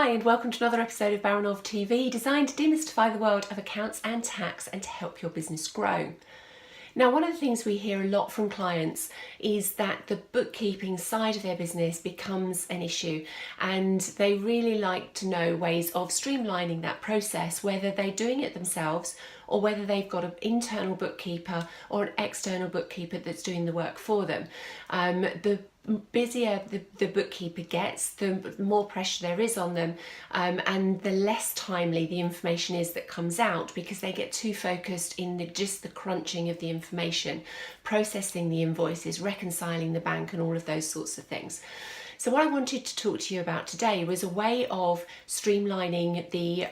Hi and welcome to another episode of Baranov TV, designed to demystify the world of accounts and tax and to help your business grow. Now, one of the things we hear a lot from clients is that the bookkeeping side of their business becomes an issue, and they really like to know ways of streamlining that process, whether they're doing it themselves or whether they've got an internal bookkeeper or an external bookkeeper that's doing the work for them. The busier the bookkeeper gets, the more pressure there is on them, and the less timely the information is that comes out, because they get too focused in just the crunching of the information, processing the invoices, reconciling the bank and all of those sorts of things. So what I wanted to talk to you about today was a way of streamlining the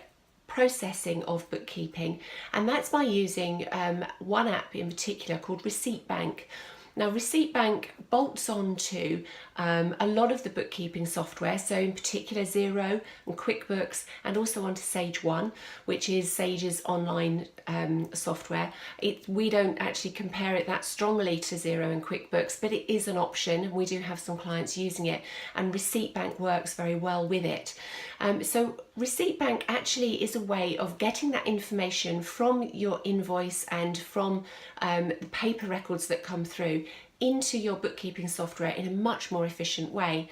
processing of bookkeeping, and that's by using one app in particular called Receipt Bank. Now, Receipt Bank bolts on to a lot of the bookkeeping software, so in particular Xero and QuickBooks, and also onto Sage 1, which is Sage's online software. We don't actually compare it that strongly to Xero and QuickBooks, but it is an option. We do have some clients using it, and Receipt Bank works very well with it. So Receipt Bank actually is a way of getting that information from your invoice and from the paper records that come through into your bookkeeping software in a much more efficient way.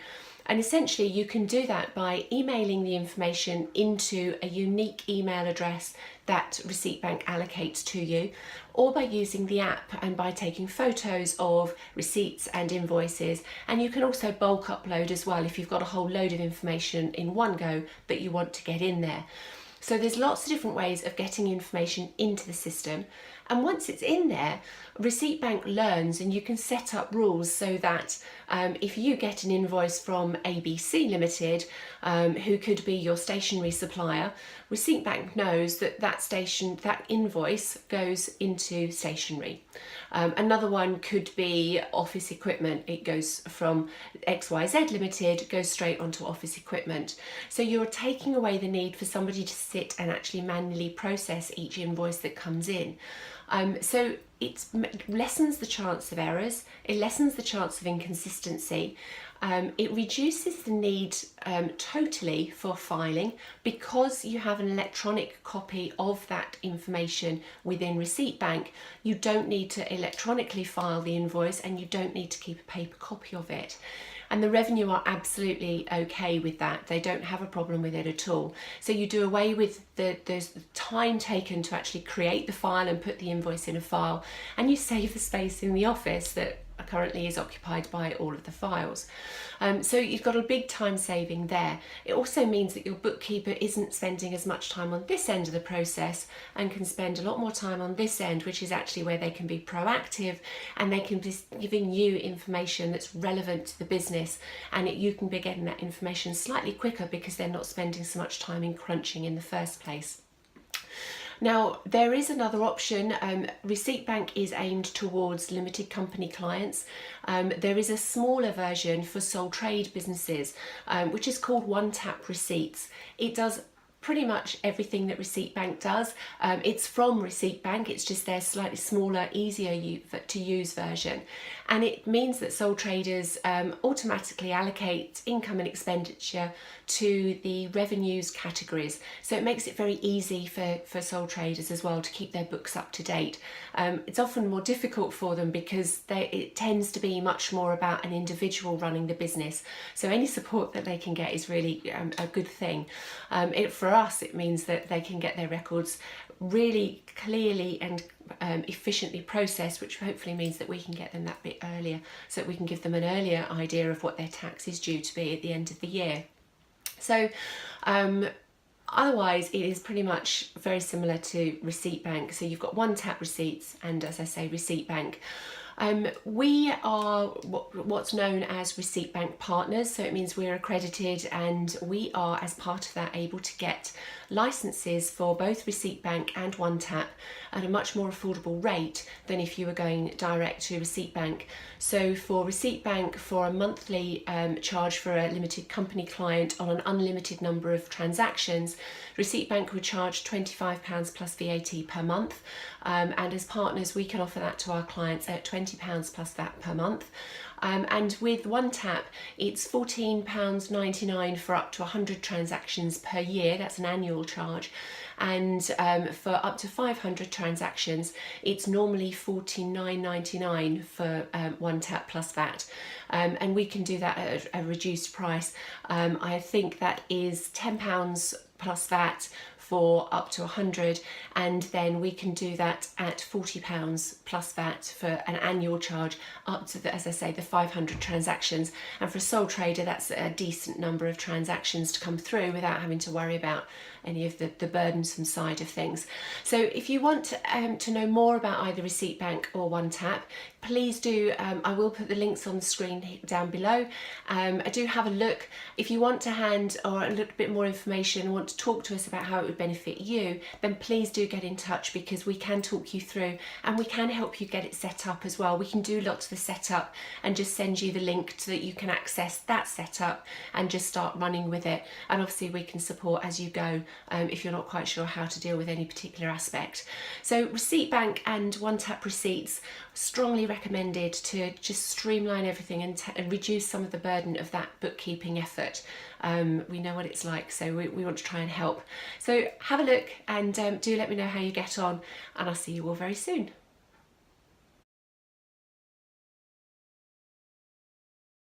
And essentially you can do that by emailing the information into a unique email address that Receipt Bank allocates to you, or by using the app and by taking photos of receipts and invoices. And you can also bulk upload as well if you've got a whole load of information in one go that you want to get in there. So there's lots of different ways of getting information into the system. And once it's in there, Receipt Bank learns, and you can set up rules so that if you get an invoice from ABC Limited, who could be your stationery supplier, Receipt Bank knows that that invoice goes into stationery. Another one could be office equipment. It goes from XYZ Limited, goes straight onto office equipment. So you're taking away the need for somebody to sit and actually manually process each invoice that comes in. So it lessens the chance of errors, it lessens the chance of inconsistency, it reduces the need totally for filing, because you have an electronic copy of that information within Receipt Bank. You don't need to electronically file the invoice, and you don't need to keep a paper copy of it. And the revenue are absolutely okay with that. They don't have a problem with it at all. So you do away with the time taken to actually create the file and put the invoice in a file, and you save the space in the office that currently is occupied by all of the files. So you've got a big time saving there. It also means that your bookkeeper isn't spending as much time on this end of the process and can spend a lot more time on this end, which is actually where they can be proactive, and they can be giving you information that's relevant to the business, and you can be getting that information slightly quicker because they're not spending so much time in crunching in the first place. Now, there is another option. Receipt Bank is aimed towards limited company clients. There is a smaller version for sole trade businesses, which is called One Tap Receipts. It does pretty much everything that Receipt Bank does. It's from Receipt Bank, it's just their slightly smaller, easier to use version. And it means that sole traders automatically allocate income and expenditure to the revenues categories. So it makes it very easy for sole traders as well to keep their books up to date. It's often more difficult for them because it tends to be much more about an individual running the business. So any support that they can get is really a good thing. For us, it means that they can get their records really clearly and efficiently processed, which hopefully means that we can get them that bit earlier, so that we can give them an earlier idea of what their tax is due to be at the end of the year. So otherwise it is pretty much very similar to Receipt Bank. So you've got One Tap Receipts and, as I say, Receipt Bank. We are what's known as Receipt Bank partners, so it means we're accredited, and we are, as part of that, able to get licenses for both Receipt Bank and One Tap at a much more affordable rate than if you were going direct to Receipt Bank. So for Receipt Bank, for a monthly charge for a limited company client on an unlimited number of transactions, Receipt Bank would charge £25 plus VAT per month, and as partners we can offer that to our clients at £20 plus VAT per month. And with One Tap, it's £14.99 for up to 100 transactions per year. That's an annual charge. And for up to 500 transactions, it's normally £49.99 for One Tap plus VAT. And we can do that at a reduced price. I think that is £10 plus VAT for up to 100, and then we can do that at £40 plus VAT for an annual charge up to, as I say, the 500 transactions. And for a sole trader, that's a decent number of transactions to come through without having to worry about any of the burdensome side of things. So if you want to know more about either Receipt Bank or One Tap, please do, I will put the links on the screen down below. I do have a look. If you want to hand or a little bit more information, want to talk to us about how it would benefit you, then please do get in touch, because we can talk you through and we can help you get it set up as well. We can do lots of the setup and just send you the link so that you can access that setup and just start running with it. And obviously we can support as you go if you're not quite sure how to deal with any particular aspect. So Receipt Bank and One Tap Receipts, strongly recommended to just streamline everything and reduce some of the burden of that bookkeeping effort. We know what it's like, so we want to try and help. So have a look and do let me know how you get on, and I'll see you all very soon.